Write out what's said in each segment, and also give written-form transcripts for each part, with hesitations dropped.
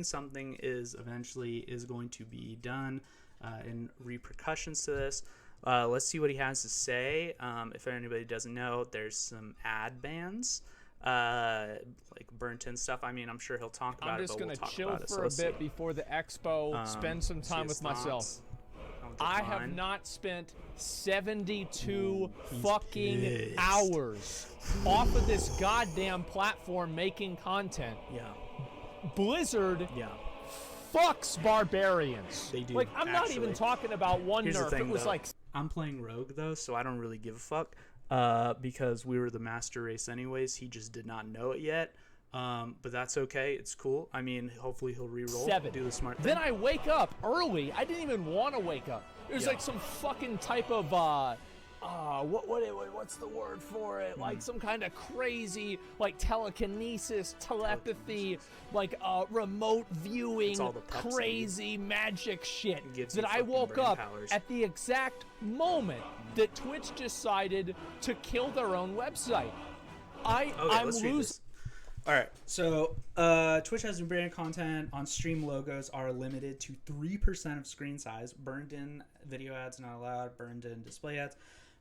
something is going to be done in repercussions to this. Let's see what he has to say. If anybody doesn't know, there's some ad bans, like burnt in stuff. I mean, I'm sure he'll talk about it, but we'll talk about it. I'm just going to chill for a bit before the expo, spend some time with myself. I have not spent 72 fucking hours off of this goddamn platform making content. Yeah. Blizzard fucks barbarians. They do. Like, I'm not even talking about one nerf. Thing, it was though. like... I'm playing Rogue, though, so I don't really give a fuck. Because we were the master race anyways. He just did not know it yet. But that's okay. It's cool. I mean, hopefully he'll re-roll. 7. Do the smart thing. Then I wake up early. I didn't even want to wake up. It was like some fucking type of what's the word for it? Like some kind of crazy like telekinesis, telepathy, like remote viewing, crazy magic shit that I woke up at the exact moment that Twitch decided to kill their own website. I'm losing. All right, so Twitch has brand content on stream logos are limited to 3% of screen size. Burned-in video ads not allowed. Burned-in display ads.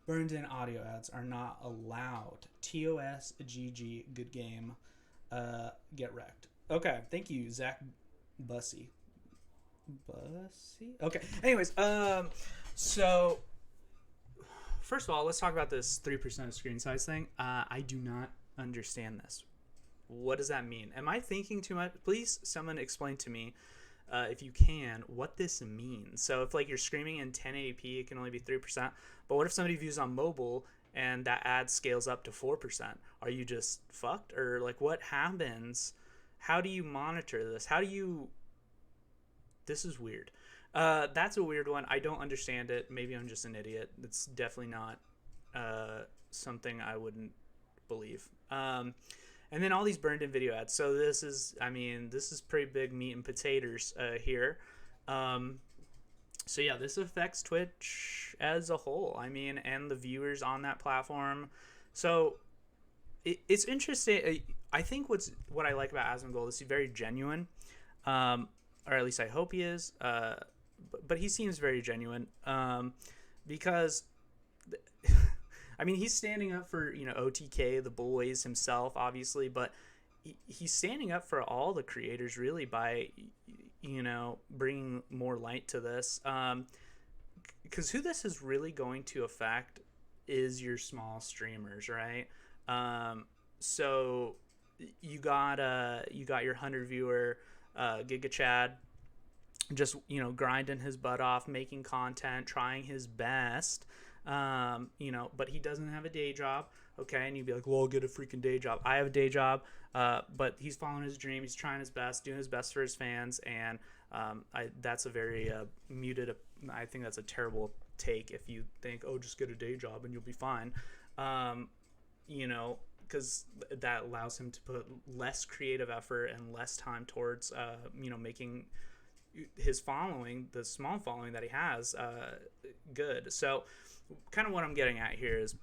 Burned-in audio ads are not allowed. TOS, GG, good game. Get wrecked. Okay, thank you, Zach Bussy. Okay, anyways, so first of all, let's talk about this 3% of screen size thing. I do not understand this. What does that mean? Am I thinking too much? Please, someone explain to me, if you can, what this means. So if like you're streaming in 1080p, it can only be 3%. But what if somebody views on mobile and that ad scales up to 4%? Are you just fucked? Or like what happens? How do you monitor this? This is weird. That's a weird one. I don't understand it. Maybe I'm just an idiot. It's definitely not something I wouldn't believe. And then all these burned in video ads. So this is pretty big meat and potatoes here. So yeah, this affects Twitch as a whole. I mean, and the viewers on that platform. So it's interesting. I think what I like about Asmongold is he's very genuine, or at least I hope he is. But he seems very genuine because. I mean, he's standing up for, OTK, the boys himself, obviously, but he's standing up for all the creators, really, by, bringing more light to this. Because who this is really going to affect is your small streamers, right? So you got your 100 viewer Giga Chad, just, grinding his butt off, making content, trying his best. But he doesn't have a day job, okay? And you'd be like, well, I'll get a freaking day job. I have a day job, but he's following his dream. He's trying his best, doing his best for his fans, and that's a very muted. I think that's a terrible take if you think, oh, just get a day job and you'll be fine, because that allows him to put less creative effort and less time towards, making his following, the small following that he has, good. So kind of what I'm getting at here is,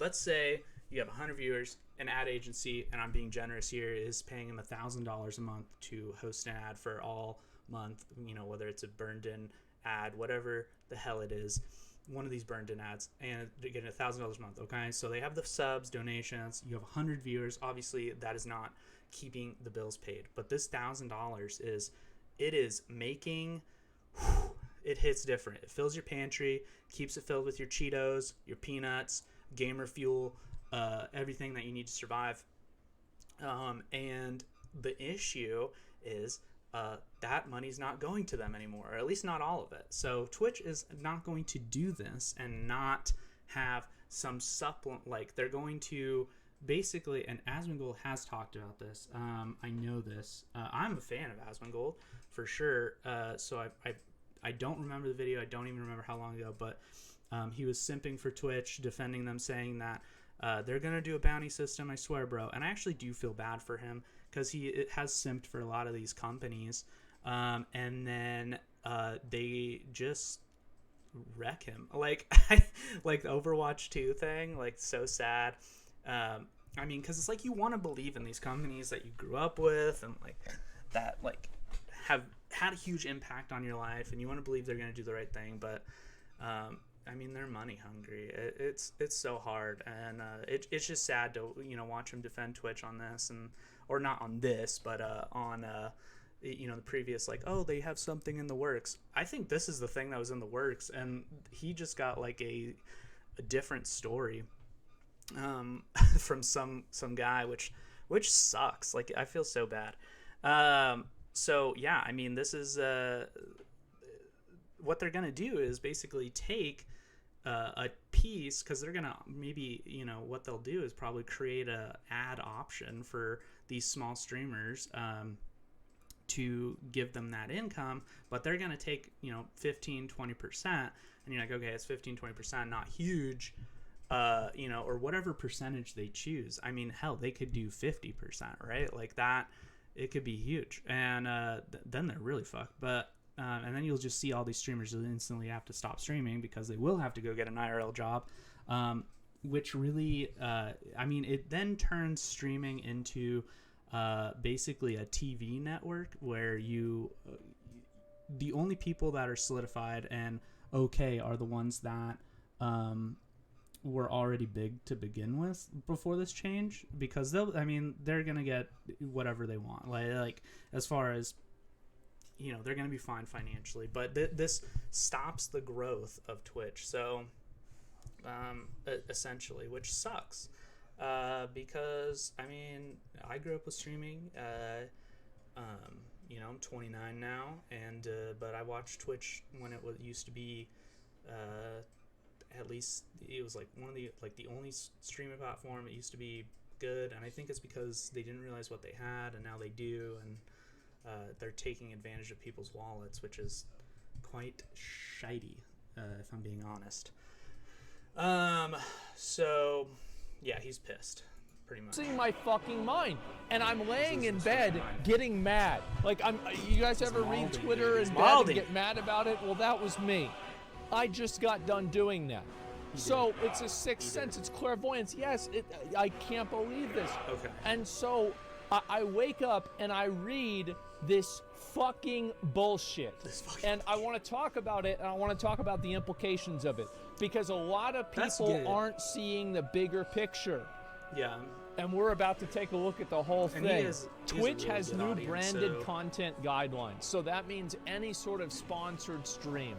let's say you have 100 viewers, an ad agency, and I'm being generous here, is paying him $1,000 a month to host an ad for all month, whether it's a burned in ad, whatever the hell it is, one of these burned in ads, and they're getting $1,000 a month. Okay, so they have the subs, donations, you have 100 viewers. Obviously that is not keeping the bills paid, but this $1,000 is making, it hits different. It fills your pantry, keeps it filled with your Cheetos, your peanuts, gamer fuel, everything that you need to survive. And the issue is that money's not going to them anymore, or at least not all of it. So Twitch is not going to do this and not have some supplement. Like, they're going to basically, and Asmongold has talked about this. I know this. I'm a fan of Asmongold for sure. So I don't remember the video. I don't even remember how long ago, but he was simping for Twitch, defending them, saying that they're going to do a bounty system, I swear, bro. And I actually do feel bad for him because it has simped for a lot of these companies. And then they just wreck him. Like, like the Overwatch 2 thing, like, so sad. I mean, because it's like you want to believe in these companies that you grew up with, and like that like have had a huge impact on your life, and you want to believe they're going to do the right thing, but I mean, they're money hungry. It's so hard, and it's just sad to watch them defend Twitch on this, or not on this, but on the previous, like, oh, they have something in the works. I think this is the thing that was in the works, and he just got like a different story from some guy, which sucks. Like, I feel so bad. So yeah, I mean, this is what they're gonna do is basically take a piece, because they're gonna maybe what they'll do is probably create a ad option for these small streamers to give them that income, but they're gonna take 15-20%, and you're like, okay, it's 15-20%, not huge, or whatever percentage they choose. I mean, hell, they could do 50%, right? Like that, it could be huge, and then they're really fucked. But and then you'll just see all these streamers who instantly have to stop streaming because they will have to go get an IRL job, which really, I mean, it then turns streaming into basically a TV network where the only people that are solidified and okay are the ones that were already big to begin with before this change, because they're gonna get whatever they want, like as far as they're gonna be fine financially, but this stops the growth of Twitch, so essentially, which sucks, because I mean, I grew up with streaming. I'm 29 now, and but I watched Twitch when it used to be at least it was like one of the only streaming platform. It used to be good, and I think it's because they didn't realize what they had, and now they do, and they're taking advantage of people's wallets, which is quite shitey, if I'm being honest. So yeah, he's pissed, pretty much. Losing my fucking mind, and I'm laying in bed getting mad. Like, you guys ever read Twitter in bed and get mad about it? Well, that was me. I just got done doing that. So it's a sixth sense. It's clairvoyance. Yes, I can't believe this. Okay. And so I wake up and I read this fucking bullshit. And I want to talk about it, and I want to talk about the implications of it, because a lot of people aren't seeing the bigger picture. Yeah. And we're about to take a look at the whole thing. Twitch has new audience, branded content guidelines. So that means any sort of sponsored stream.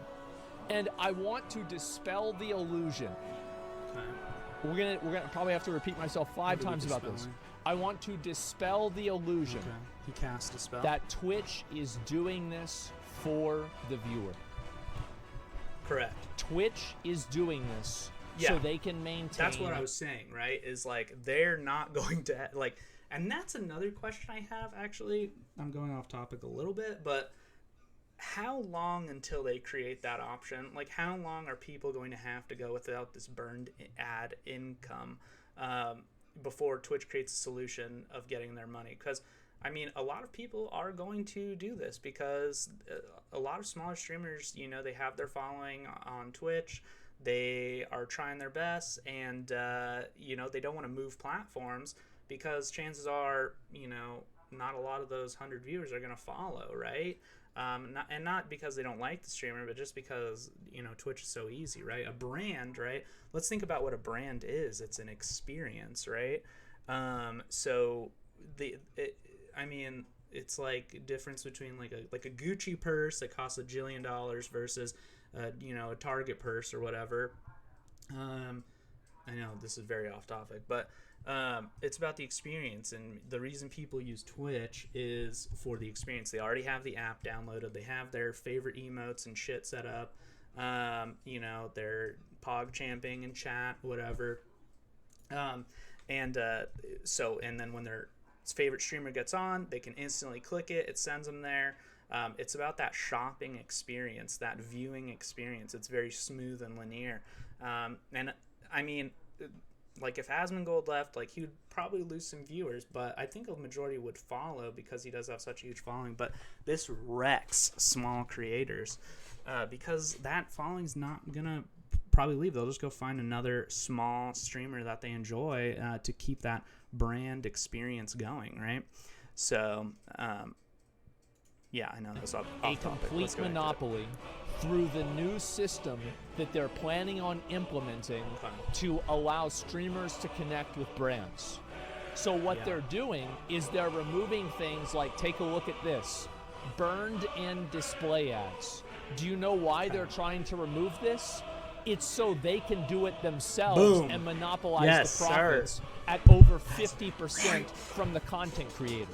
And I want to dispel the illusion. Okay. We're gonna probably have to repeat myself 5 times about this. I want to dispel the illusion. Okay. He cast a spell. That Twitch is doing this for the viewer. Correct. Twitch is doing this so they can maintain. That's what I was saying, right? Is like they're not going to and that's another question I have, actually. I'm going off topic a little bit, but how long until they create that option? Like, how long are people going to have to go without this burned ad income before Twitch creates a solution of getting their money? Because I mean, a lot of people are going to do this, because a lot of smaller streamers, they have their following on Twitch. They are trying their best, and they don't want to move platforms, because chances are, not a lot of those 100 viewers are going to follow, right? Not because they don't like the streamer, but just because Twitch is so easy, right? A brand, right? Let's think about what a brand is. It's an experience, right? So it's like a difference between like a Gucci purse that costs $1 jillion versus a Target purse or whatever. I know this is very off topic, but it's about the experience, and the reason people use Twitch is for the experience. They already have the app downloaded. They have their favorite emotes and shit set up. They're pog champing in chat, whatever. And then when their favorite streamer gets on, they can instantly click it. It sends them there. It's about that shopping experience, that viewing experience. It's very smooth and linear. And I mean, like, if Asmongold left, he would probably lose some viewers, but I think a majority would follow because he does have such a huge following. But this wrecks small creators because that following's not gonna probably leave. They'll just go find another small streamer that they enjoy to keep that brand experience going, right? So Yeah, I know. That's off a topic. complete monopoly through the new system that they're planning on implementing to allow streamers to connect with brands. So what they're doing is they're removing things like, take a look at this, burned in display ads. Do you know why they're trying to remove this? It's so they can do it themselves and monopolize the profits at over 50% from the content creator.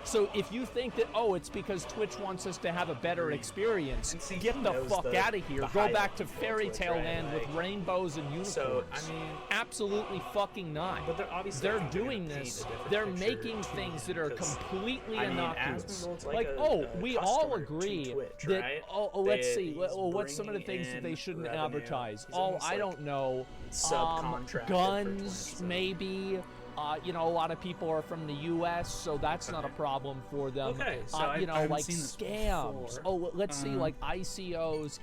So if you think that, it's because Twitch wants us to have a better experience, get the fuck out of here. Go back to fairy tale land with rainbows and unicorns. So, I mean, absolutely fucking not. But they're doing this. They're making things that are completely innocuous. Like we all agree Twitch, that, right? Let's see. What's some of the things that they shouldn't advertise? I don't know. Guns, maybe. A lot of people are from the U.S., so that's not a problem for them. Okay, so like scams. Let's see, like ICOs,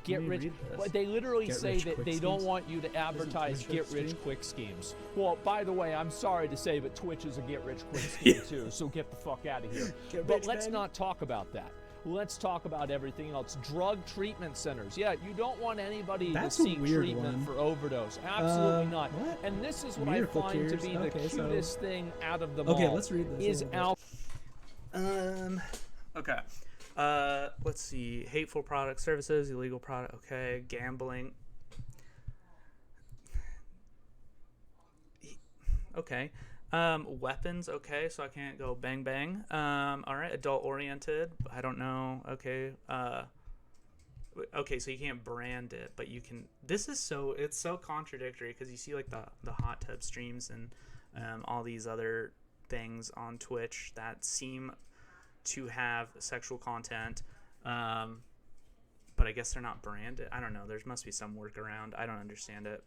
they literally say that they don't want you to advertise get-rich-quick schemes. Well, by the way, I'm sorry to say, but Twitch is a get-rich-quick scheme too, so get the fuck out of here. But let's not talk about that. Let's talk about everything else. Drug treatment centers. Yeah, you don't want anybody to seek treatment for overdose. Absolutely not. What? And this is what I find to be the cutest thing out of them all. Okay, let's read this. Is Okay. Let's see. Hateful product services, illegal product. Okay. Gambling. Okay. Weapons, okay, so I can't go bang bang. All right, adult oriented. I don't know. Okay. Okay, so you can't brand it, but you can. It's so contradictory because you see like the hot tub streams and all these other things on Twitch that seem to have sexual content, but I guess they're not branded. I don't know. There must be some workaround. I don't understand it.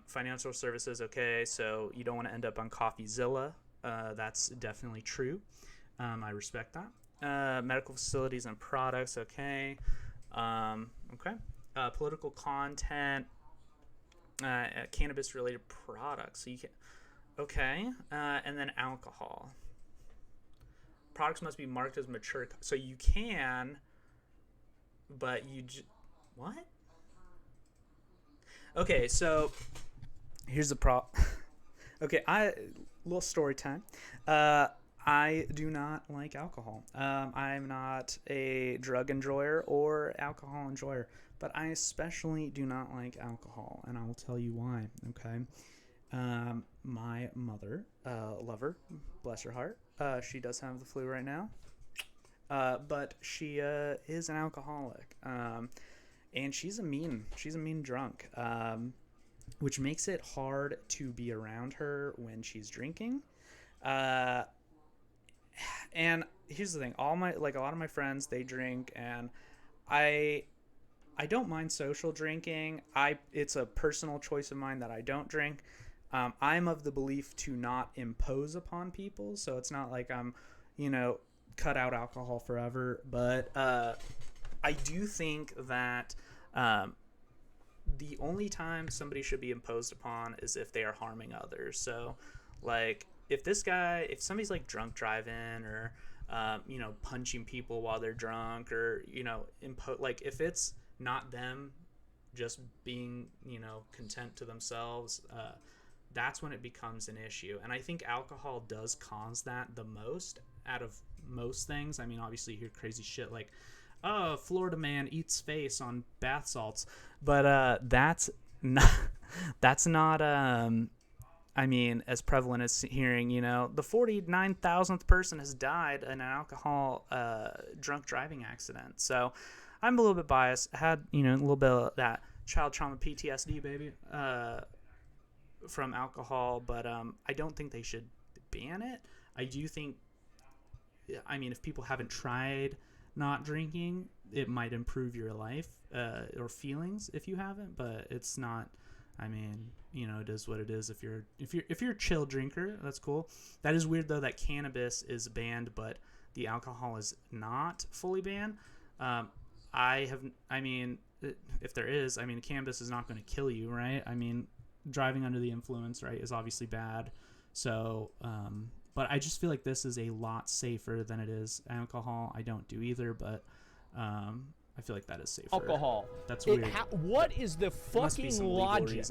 Financial services, okay, so you don't want to end up on CoffeeZilla. That's definitely true. I respect that. Medical facilities and products, okay. Okay. Political content, cannabis related products, so you can, okay. And then alcohol. Products must be marked as mature, so you can, but what? Okay, so here's the Okay, little story time. I do not like alcohol. I'm not a drug enjoyer or alcohol enjoyer, but I especially do not like alcohol, and I will tell you why. Okay, my mother, lover, bless her heart, she does have the flu right now, but she is an alcoholic. And she's a mean drunk, which makes it hard to be around her when she's drinking. And here's the thing: a lot of my friends, they drink, and I don't mind social drinking. It's a personal choice of mine that I don't drink. I'm of the belief to not impose upon people, so it's not like I'm, cut out alcohol forever, but I do think that the only time somebody should be imposed upon is if they are harming others. So, like, if somebody's like drunk driving or, punching people while they're drunk or, like if it's not them just being, content to themselves, that's when it becomes an issue. And I think alcohol does cause that the most out of most things. I mean, obviously you hear crazy shit like, oh, Florida man eats face on bath salts, but that's not as prevalent as hearing, the 49,000th person has died in an alcohol drunk driving accident. So I'm a little bit biased. I had, a little bit of that child trauma PTSD, baby, from alcohol, but I don't think they should ban it. I do think, if people haven't tried not drinking, it might improve your life or feelings if you haven't, but it's not. It is what it is. If you're a chill drinker, that's cool. That is weird though that cannabis is banned, but the alcohol is not fully banned. If there is, cannabis is not going to kill you, right? Driving under the influence, right, is obviously bad. So But I just feel like this is a lot safer than it is alcohol. I don't do either, but I feel like that is safer. Alcohol. That's weird. What is the fucking logic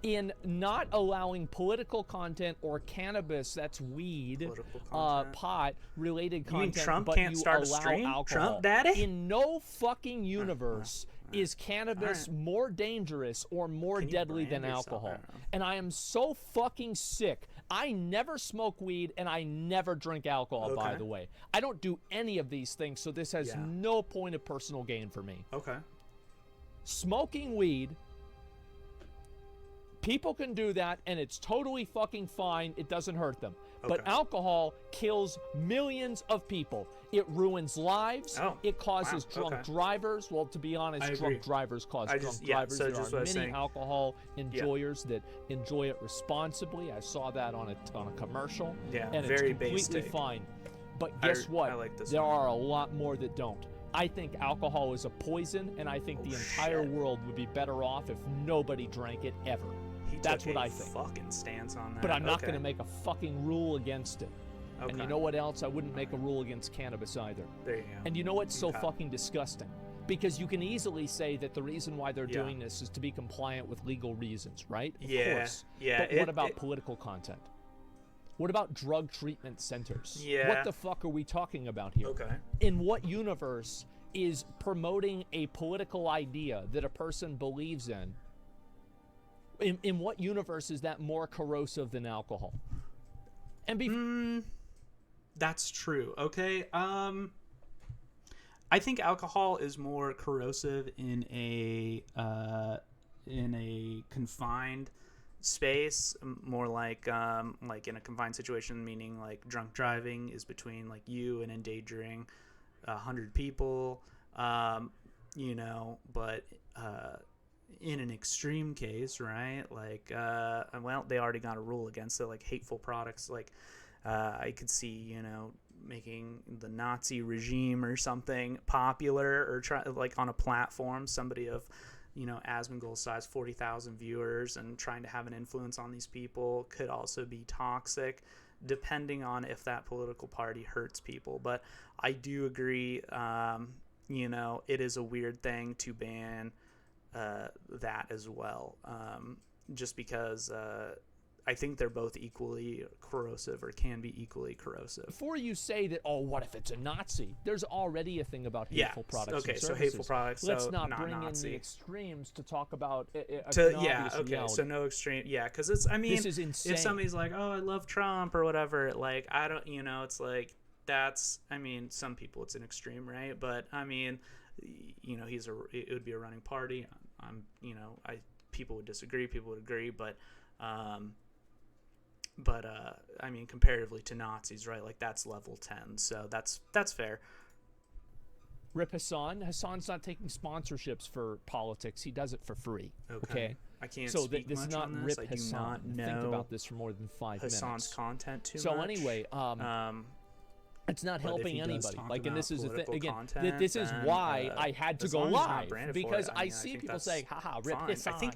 in not allowing political content or cannabis, that's weed, pot related content, you mean Trump but can't you start allow a stream? alcohol? Trump daddy? In no fucking universe is cannabis more dangerous or more deadly than alcohol. And I am so fucking sick. I never smoke weed and I never drink alcohol, by the way. I don't do any of these things, so this has no point of personal gain for me. Okay. Smoking weed, people can do that and it's totally fucking fine. It doesn't hurt them. But alcohol kills millions of people. It ruins lives. It causes drunk drivers. Well, to be honest, drunk drivers cause drunk drivers. So there are many alcohol enjoyers that enjoy it responsibly. I saw that on a commercial. And very it's completely fine. But guess what? There are a lot more that don't. I think alcohol is a poison, and I think the entire world would be better off if nobody drank it ever. That's what I think. Fucking stance on that. But I'm not going to make a fucking rule against it. And you know what else? I wouldn't make a rule against cannabis either. There you go. And you know what's so fucking disgusting? Because you can easily say that the reason why they're doing this is to be compliant with legal reasons, right? Of course. But what about political content? What about drug treatment centers? What the fuck are we talking about here? In what universe is promoting a political idea that a person believes in? In what universe is that more corrosive than alcohol? And that's true. Okay. I think alcohol is more corrosive in a confined space, more like in a confined situation, meaning like drunk driving is between like you and endangering 100 people, you know, but in an extreme case, right? Like, well, they already got a rule against it, like hateful products. Like, I could see, you know, making the Nazi regime or something popular, or try like on a platform, somebody of, you know, Asmongold size, 40,000 viewers, and trying to have an influence on these people could also be toxic, depending on if that political party hurts people. But I do agree, you know, it is a weird thing to ban that as well, just because I think they're both equally corrosive, or can be equally corrosive. Before you say that, oh, what if it's a Nazi? There's already a thing about hateful products. Okay, and so hateful products. Let's so not not bring Nazi. in the extremes to talk about okay, so no extreme. Yeah, because it's. I mean, this is insane. If somebody's like, oh, I love Trump or whatever, like I don't, you know, it's like that's. I mean, some people it's an extreme, right? But I mean, you know, it would be a running party. You know, people would disagree, people would agree, but I mean, comparatively to Nazis, right? Like that's level 10, so that's fair. Rip Hassan. Hassan's not taking sponsorships for politics. He does it for free. Okay. I can't so speak this much is not on this. Rip I do Hassan. not know Think about this for more than 5 minutes. Hassan's content too so much. Anyway, it's not helping anybody. Like, and this is the thing again. This is why I had to go live, because I see people saying, "Haha, Rip Hassan."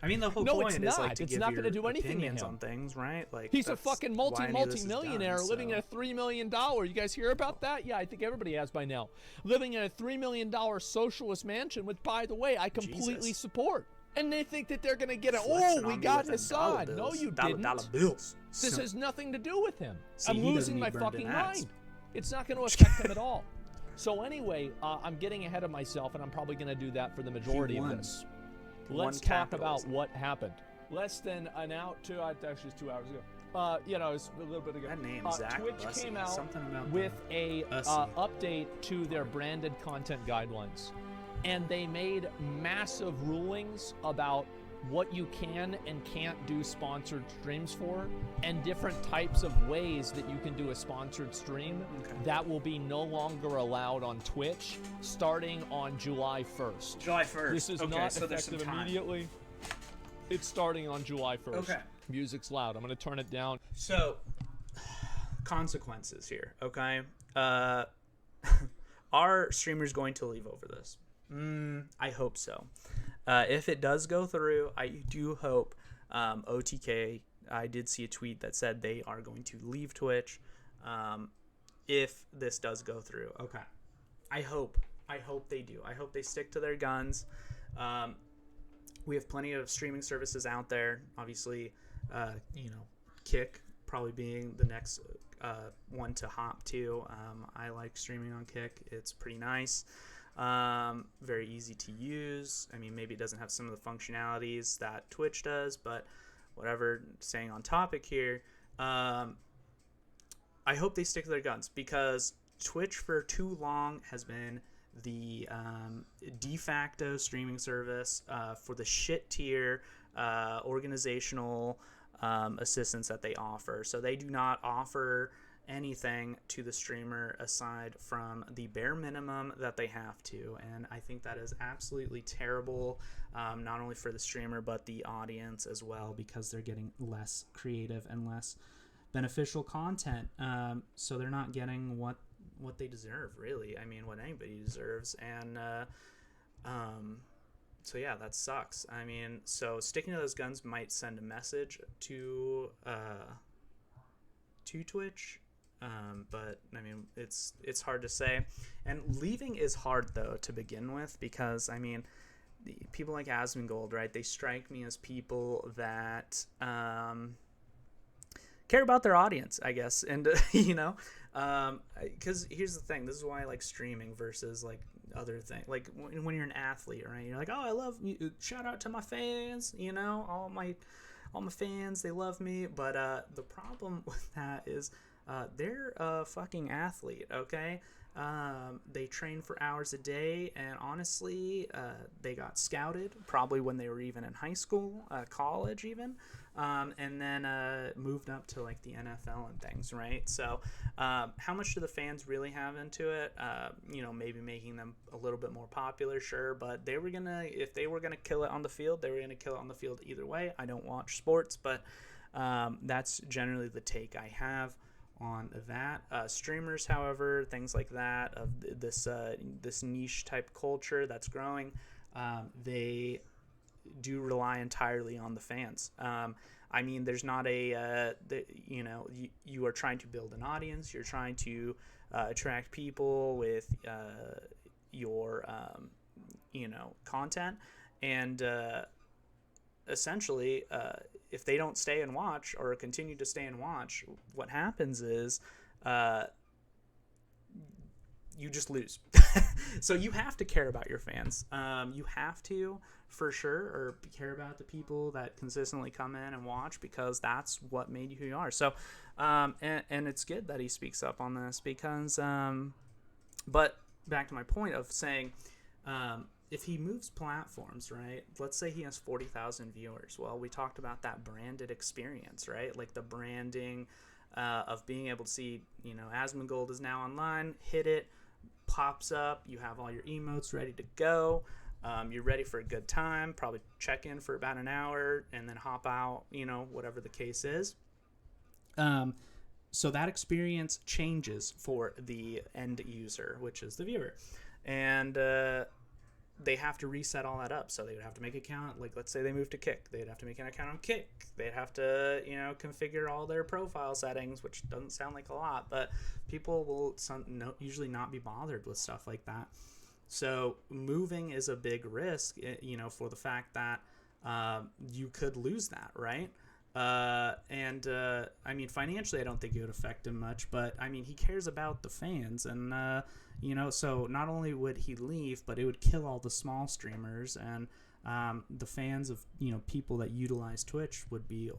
I mean, the whole no, point it's is not. like to it's give not going to your do anything to opinions him. on things, right? Like he's a fucking multi-millionaire living in a $3 million. You guys hear about that? Yeah, I think everybody has by now. Living in a $3 million socialist mansion, which, by the way, I completely support. And they think that they're going to get it. Oh, we got Hassan. No, you didn't. Dollar bills. This has nothing to do with him. See, I'm losing my fucking mind. It's not going to affect him at all. So anyway, I'm getting ahead of myself, and I'm probably going to do that for the majority of this. Let's talk about what happened. Less than an hour, actually it's 2 hours ago. You know, it's a little bit ago. That name, Zach Twitch Bussy, came out about with a update to their branded content guidelines. And they made massive rulings about what you can and can't do sponsored streams for, and different types of ways that you can do a sponsored stream. That will be no longer allowed on Twitch starting on July 1st. July 1st. This is not effective immediately. It's starting on July 1st. Okay. Music's loud. I'm going to turn it down. So, consequences here, okay? Are streamers going to leave over this? I hope so. If it does go through, I do hope OTK, I did see a tweet that said they are going to leave Twitch. if this does go through. Okay. I hope they do. I hope they stick to their guns. We have plenty of streaming services out there. Obviously, Kick probably being the next one to hop to. I like streaming on Kick. It's pretty nice. Very easy to use. I mean, maybe it doesn't have some of the functionalities that Twitch does, but whatever. Staying on topic here, I hope they stick to their guns, because Twitch for too long has been the de facto streaming service for the shit tier organizational assistance that they offer. So they do not offer anything to the streamer aside from the bare minimum that they have to, and I think that is absolutely terrible, not only for the streamer but the audience as well, because they're getting less creative and less beneficial content, so they're not getting what they deserve, really. I mean, what anybody deserves. And so yeah, that sucks. I mean, so sticking to those guns might send a message to Twitch, but I mean, it's hard to say. And leaving is hard, though, to begin with, because I mean, people like Asmongold, right? They strike me as people that care about their audience, I guess. And because here's the thing, this is why I like streaming versus like other things. Like when you're an athlete, right? You're like, oh, I love you, shout out to my fans, all my fans, they love me. But the problem with that is they're a fucking athlete, okay? They train for hours a day, and honestly, they got scouted probably when they were even in high school, college even, and then moved up to like the NFL and things, right? So how much do the fans really have into it? Maybe making them a little bit more popular, sure, but if they were gonna kill it on the field, they were gonna kill it on the field either way. I don't watch sports, but that's generally the take I have on that. Streamers, however, things like that, of this niche type culture that's growing, they do rely entirely on the fans. I mean, there's not you are trying to build an audience, you're trying to attract people with your content, and essentially if they don't stay and watch or continue to stay and watch, what happens is you just lose. So you have to care about your fans. You have to, for sure, or care about the people that consistently come in and watch, because that's what made you who you are. So and it's good that he speaks up on this, because but back to my point of saying, if he moves platforms, right? Let's say he has 40,000 viewers. Well, we talked about that branded experience, right? Like the branding of being able to see, Asmongold is now online, hit it, pops up, you have all your emotes ready to go. You're ready for a good time, probably check in for about an hour and then hop out, whatever the case is. So that experience changes for the end user, which is the viewer. And they have to reset all that up. So they would have to make an account. Like, let's say they move to Kick. They'd have to make an account on Kick. They'd have to, configure all their profile settings, which doesn't sound like a lot, but people will usually not be bothered with stuff like that. So moving is a big risk, for the fact that you could lose that, right? I mean, financially, I don't think it would affect him much, but I mean, he cares about the fans, and so not only would he leave, but it would kill all the small streamers, and the fans of people that utilize Twitch would be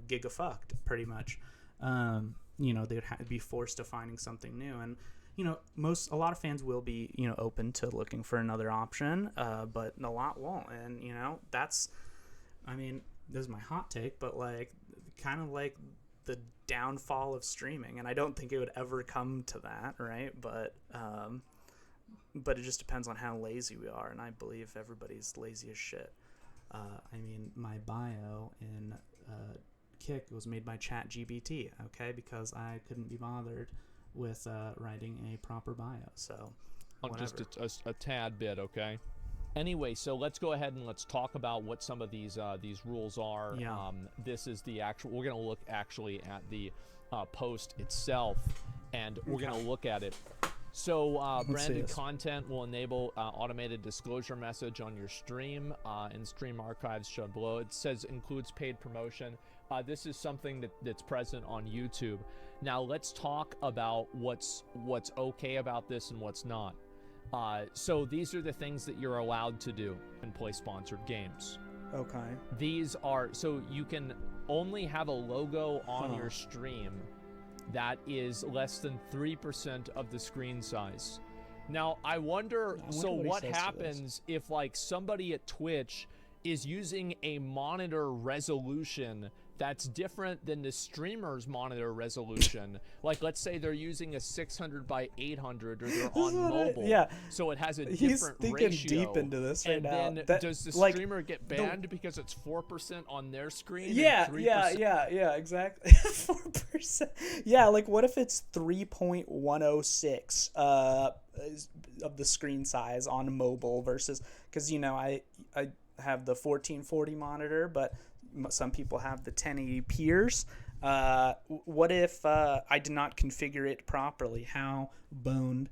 giga-fucked pretty much. They would be forced to finding something new, and a lot of fans will be open to looking for another option, but a lot won't, and that's, I mean, this is my hot take, but like kind of like the downfall of streaming, and I don't think it would ever come to that, right? But it just depends on how lazy we are, and I believe everybody's lazy as shit. I mean, my bio in Kick was made by ChatGPT, okay, because I couldn't be bothered with writing a proper bio, so whatever. Just a tad bit, okay? Anyway, so let's go ahead and let's talk about what some of these rules are. Yeah. This is the actual. We're going to look actually at the post itself, and we're going to look at it. So branded content will enable automated disclosure message on your stream, and stream archives shown below. It says includes paid promotion. This is something that's present on YouTube. Now let's talk about what's okay about this and what's not. So these are the things that you're allowed to do and play sponsored games. Okay. These are, so you can only have a logo on your stream that is less than 3% of the screen size. Now, I wonder so what happens if like somebody at Twitch is using a monitor resolution that's different than the streamer's monitor resolution. Like, let's say they're using a 600 by 800, or they're on mobile. So it has a different ratio. He's thinking deep into this right now. And then does the streamer get banned because it's 4% on their screen? Yeah, exactly. 4%. Yeah, like what if it's 3.106 of the screen size on mobile versus, because, you know, I have the 1440 monitor, but some people have the 1080pers. What if I did not configure it properly? How boned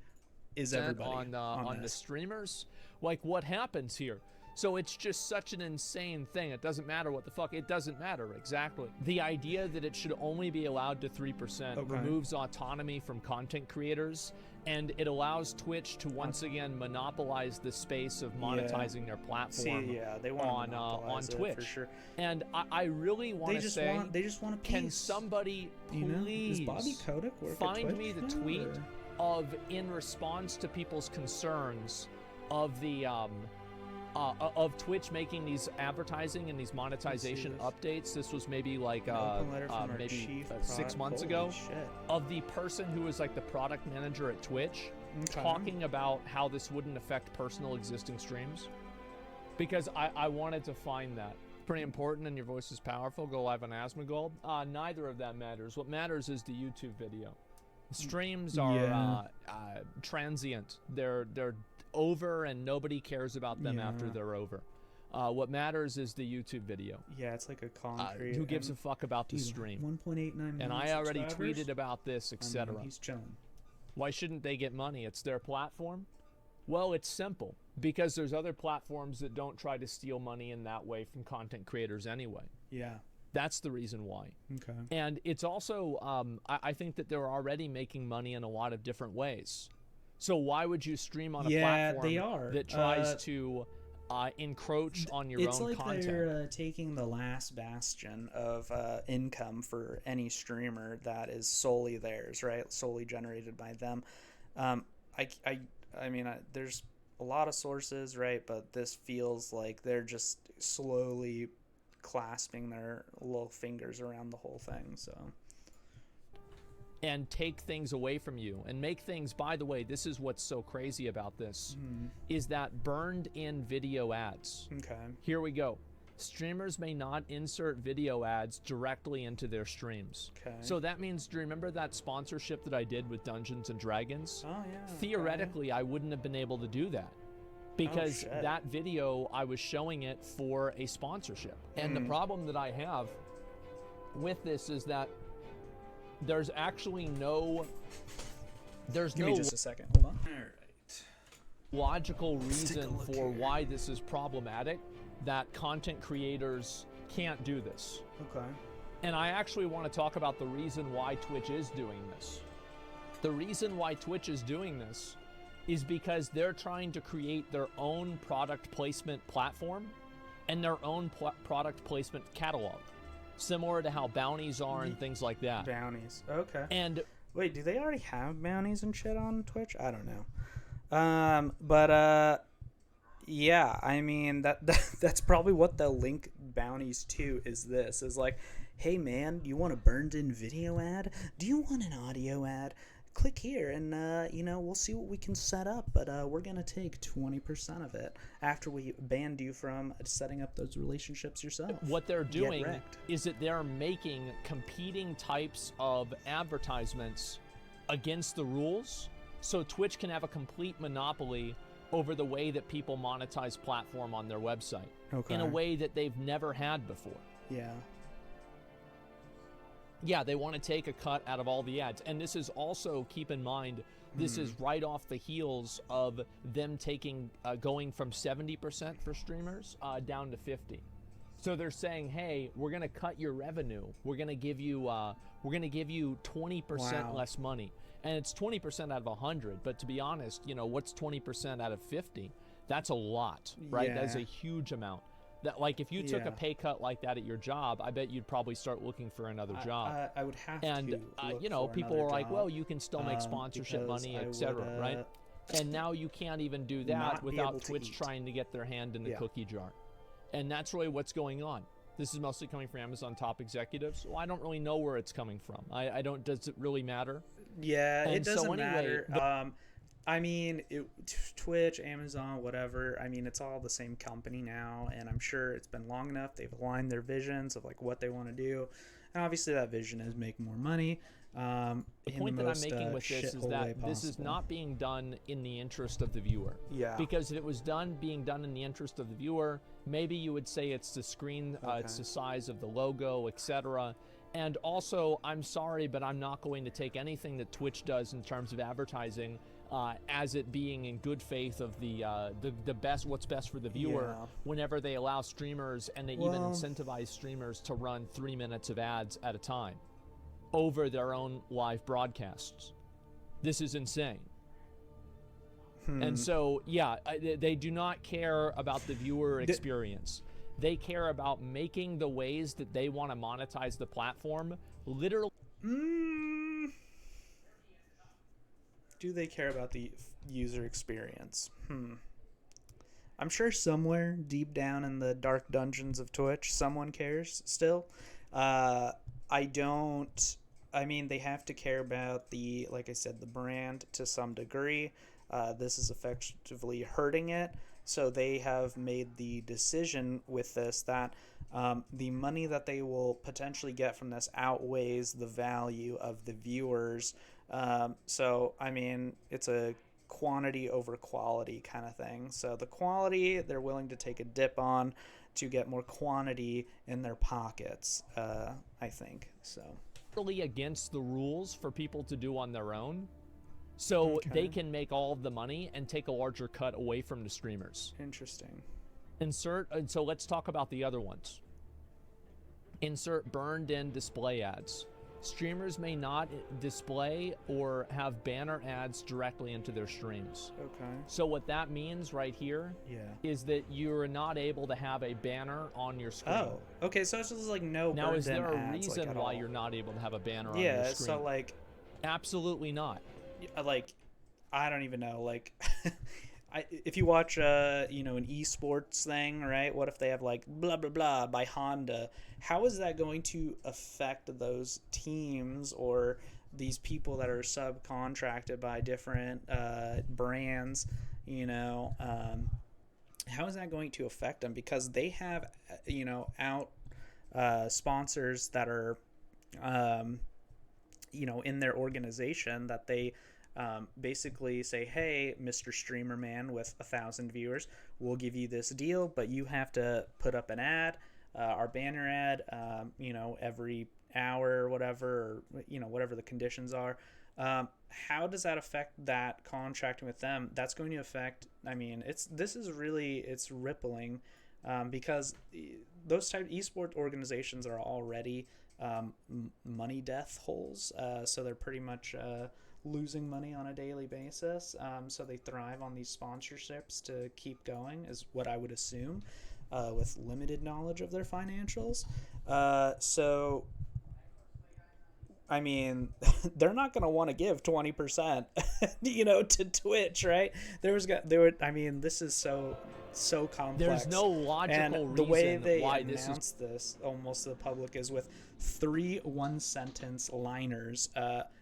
is everybody on the streamers? Like, what happens here? So it's just such an insane thing. It doesn't matter what the fuck. It doesn't matter, exactly. The idea that it should only be allowed to 3% removes autonomy from content creators, and it allows Twitch to once again monopolize the space of monetizing their platform they want on Twitch. For sure. And I really want to say, they just want a piece. Can somebody please find me the tweet of, in response to people's concerns of the of Twitch making these advertising and these monetization updates? This was maybe like maybe 6 months ago. Of the person who was like the product manager at Twitch talking about how this wouldn't affect personal existing streams. Because I wanted to find that. Pretty important, and your voice is powerful. Go live on Asmongold. Neither of that matters. What matters is the YouTube video. Streams are transient. They're over, and nobody cares about them after they're over. What matters is the YouTube video. Yeah, it's like a concrete. Who gives a fuck about the stream? 1.89 million And I already tweeted about this, etc. He's chilling. Why shouldn't they get money? It's their platform. Well, it's simple, because there's other platforms that don't try to steal money in that way from content creators anyway. Yeah. That's the reason why. Okay. And it's also, I think that they're already making money in a lot of different ways. So why would you stream on a platform that tries to encroach on your own content? It's like they're taking the last bastion of income for any streamer that is solely theirs, right? Solely generated by them. I mean, there's a lot of sources, right? But this feels like they're just slowly clasping their little fingers around the whole thing, so. And take things away from you and make things, by the way, this is what's so crazy about this, is that burned in video ads. Okay. Here we go. Streamers may not insert video ads directly into their streams. Okay. So that means, do you remember that sponsorship that I did with Dungeons and Dragons? Oh, yeah. Theoretically, I wouldn't have been able to do that, because that video, I was showing it for a sponsorship. And the problem that I have with this is that there's actually Give me just a second. Hold on. All right. Logical reason for why this is problematic, that content creators can't do this. Okay. And I actually want to talk about the reason why Twitch is doing this. The reason why Twitch is doing this is because they're trying to create their own product placement platform and their own product placement catalog. Similar to how bounties are and things like that. Bounties, okay. And wait, do they already have bounties and shit on Twitch? I don't know. But yeah, I mean that's probably what they'll link bounties to. Is like, hey man, do you want a burned in video ad? Do you want an audio ad? Click here and we'll see what we can set up, but we're gonna take 20% of it after we banned you from setting up those relationships yourself. What they're doing is that they're making competing types of advertisements against the rules, so Twitch can have a complete monopoly over the way that people monetize platform on their website in a way that they've never had before. Yeah. Yeah, they want to take a cut out of all the ads. And this is also, keep in mind, this is right off the heels of them going from 70% for streamers down to 50. So they're saying, hey, we're going to cut your revenue. We're going to give you 20% less money. And it's 20% out of 100. But to be honest, what's 20% out of 50? That's a lot, right? That's a huge amount. That, like, if you took a pay cut like that at your job, I bet you'd probably start looking for another job. I would have and, to. And people are like, well, you can still make sponsorship money, etc., right? And now you can't even do that without Twitch trying to get their hand in the cookie jar. And that's really what's going on. This is mostly coming from Amazon top executives. Well, I don't really know where it's coming from. I don't. Does it really matter? Yeah, and it doesn't matter. I mean, Twitch, Amazon, whatever. I mean, it's all the same company now, and I'm sure it's been long enough. They've aligned their visions of like what they want to do, and obviously that vision is make more money. The point that I'm making with this is that this is not being done in the interest of the viewer. Yeah. Because if it was being done in the interest of the viewer, maybe you would say it's the screen, it's the size of the logo, etc. And also, I'm sorry, but I'm not going to take anything that Twitch does in terms of advertising as it being in good faith of the best, what's best for the viewer, whenever they allow streamers, and they even incentivize streamers to run 3 minutes of ads at a time over their own live broadcasts. This is insane. And so, they do not care about the viewer experience. They care about making the ways that they want to monetize the platform literally. Do they care about the user experience? I'm sure somewhere deep down in the dark dungeons of Twitch, someone cares still. I mean, they have to care about like I said, the brand to some degree. This is effectively hurting it. So they have made the decision with this that the money that they will potentially get from this outweighs the value of the viewers. So, I mean, it's a quantity over quality kind of thing. So the quality, they're willing to take a dip on to get more quantity in their pockets, I think. So really against the rules for people to do on their own. So they can make all of the money and take a larger cut away from the streamers. Interesting. And so let's talk about the other ones. Insert burned in display ads. Streamers may not display or have banner ads directly into their streams. Okay. So what that means right here is that you're not able to have a banner on your screen. Oh, okay. So it's just like no burned in ads. Now, is there a reason why you're not able to have a banner on your screen? Yeah, so like... Absolutely not. Like, I don't even know. Like, if you watch, an esports thing, right? What if they have like blah blah blah by Honda? How is that going to affect those teams or these people that are subcontracted by different brands? How is that going to affect them? Because they have, out sponsors that are, in their organization that they. Basically say, hey, Mr. Streamer Man with 1,000 viewers, we'll give you this deal, but you have to put up an ad, our banner ad, every hour or whatever, or, whatever the conditions are. How does that affect that contracting with them? That's going to affect, it's rippling, because those type of esports organizations are already money death holes. So they're pretty much, losing money on a daily basis, so they thrive on these sponsorships to keep going, is what I would assume, with limited knowledge of their financials. So I mean, they're not going to want to give 20%, to Twitch, right? This is so complex. There's no logical reason the way they announce this almost to the public is with 3 one-sentence liners.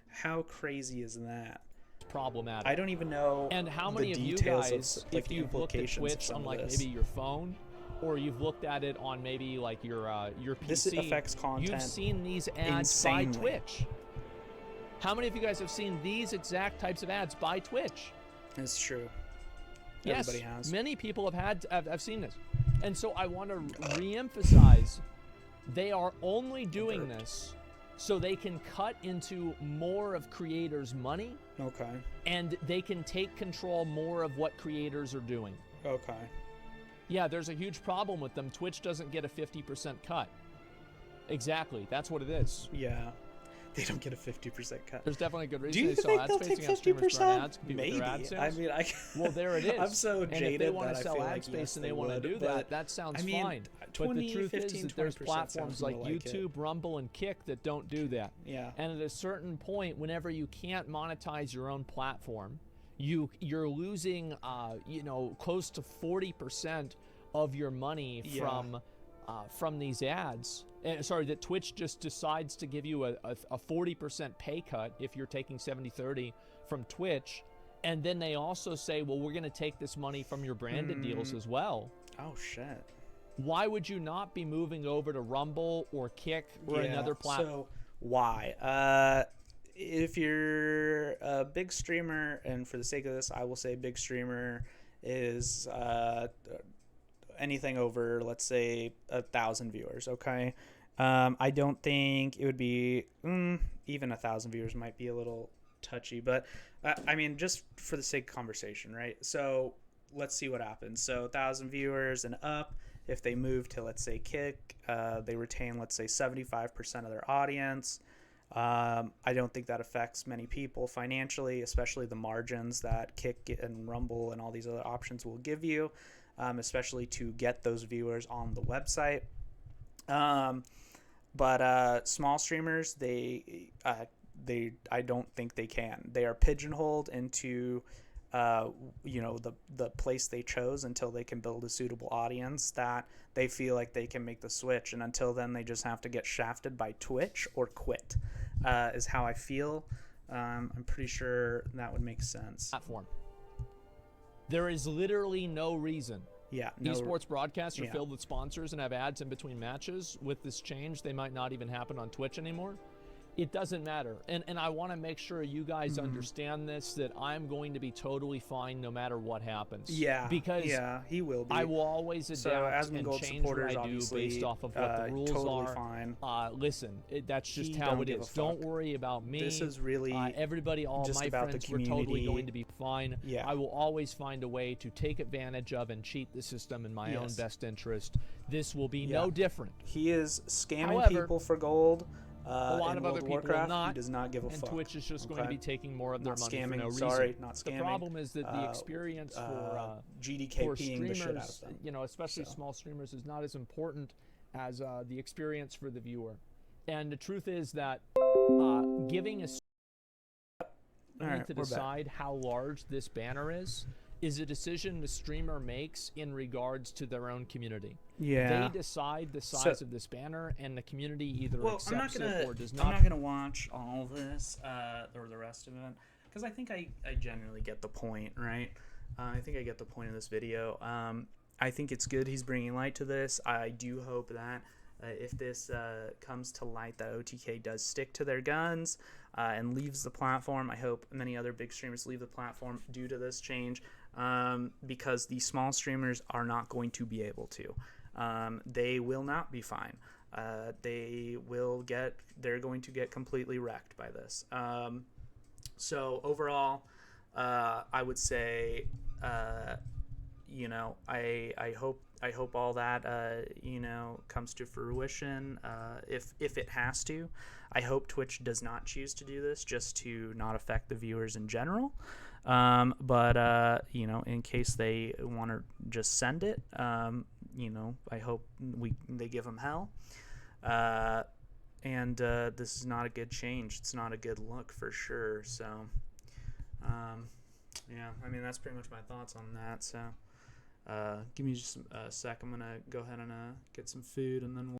How crazy is that? Problematic. I don't even know. And how many of you guys, if you've looked at Twitch on maybe your phone, or you've looked at it on maybe like your PC, this affects content. You've seen these ads insanely. By Twitch. How many of you guys have seen these exact types of ads by Twitch? It's true. Yes, everybody has. Many people have seen this, and so I want to reemphasize, they are only doing this so they can cut into more of creators' money. Okay. And they can take control more of what creators are doing. Okay. Yeah, there's a huge problem with them. Twitch doesn't get a 50% cut. Exactly. That's what it is. Yeah. They don't get a 50% cut. There's definitely a good reason. Do you think they'll take 50%? Maybe. I mean, well, there it is. I'm so jaded and if they want that to sell I feel ad like space yes, and they want to do that, that sounds fine. But the truth is that there's platforms like YouTube, Rumble, and Kick that don't do that. Yeah. And at a certain point, whenever you can't monetize your own platform, you're losing, close to 40% of your money from these ads. That Twitch just decides to give you a 40% pay cut if you're taking 70-30 from Twitch, and then they also say, well, we're going to take this money from your branded deals as well. Oh shit. Why would you not be moving over to Rumble or Kick or another platform? So why? If you're a big streamer, and for the sake of this, I will say big streamer is anything over, let's say, 1,000 viewers. Okay. I don't think it would be even 1,000 viewers might be a little touchy, but I mean, just for the sake of conversation, right? So let's see what happens. So 1,000 viewers and up, if they move to, let's say, Kick, they retain, let's say, 75% of their audience. I don't think that affects many people financially, especially the margins that Kick and Rumble and all these other options will give you, especially to get those viewers on the website. But small streamers, I don't think they can. They are pigeonholed into the place they chose until they can build a suitable audience that they feel like they can make the switch, and until then they just have to get shafted by Twitch or quit, is how I feel. I'm pretty sure that would make sense. Platform. There is literally no reason. Yeah, esports broadcasts are filled with sponsors and have ads in between matches. With this change, they might not even happen on Twitch anymore. It doesn't matter. And I want to make sure you guys understand this, that I'm going to be totally fine no matter what happens. Yeah. Because he will be. I will always adapt and change what I do based off of what the rules totally are. Fine. Listen, that's just how it is. Don't worry about me. This is really everybody, all my friends, we're totally going to be fine. Yeah. I will always find a way to take advantage of and cheat the system in my own best interest. This will be no different. He is scamming people for gold. A lot of other people will not. He does not give a fuck. And Twitch is just going to be taking more of their money scamming, for no reason. Sorry, not scamming. The problem is that the experience for GDKPing the shit out of them. Especially small streamers, is not as important as the experience for the viewer. And the truth is that giving a to decide how large this banner is a decision the streamer makes in regards to their own community. Yeah. They decide the size of this banner, and the community either accepts it or does not. I'm not going to watch all of this or the rest of it, because I think I genuinely get the point, right? I think I get the point of this video. I think it's good he's bringing light to this. I do hope that if this comes to light, that OTK does stick to their guns and leaves the platform. I hope many other big streamers leave the platform due to this change, because the small streamers are not going to be able to. They will not be fine. They're going to get completely wrecked by this. So overall, I would say, I hope all that comes to fruition. If it has to, I hope Twitch does not choose to do this just to not affect the viewers in general. But in case they want to just send it, I hope they give them hell. And this is not a good change. It's not a good look for sure. So, yeah, I mean, that's pretty much my thoughts on that. So, give me just a sec. I'm gonna go ahead and get some food, and then we'll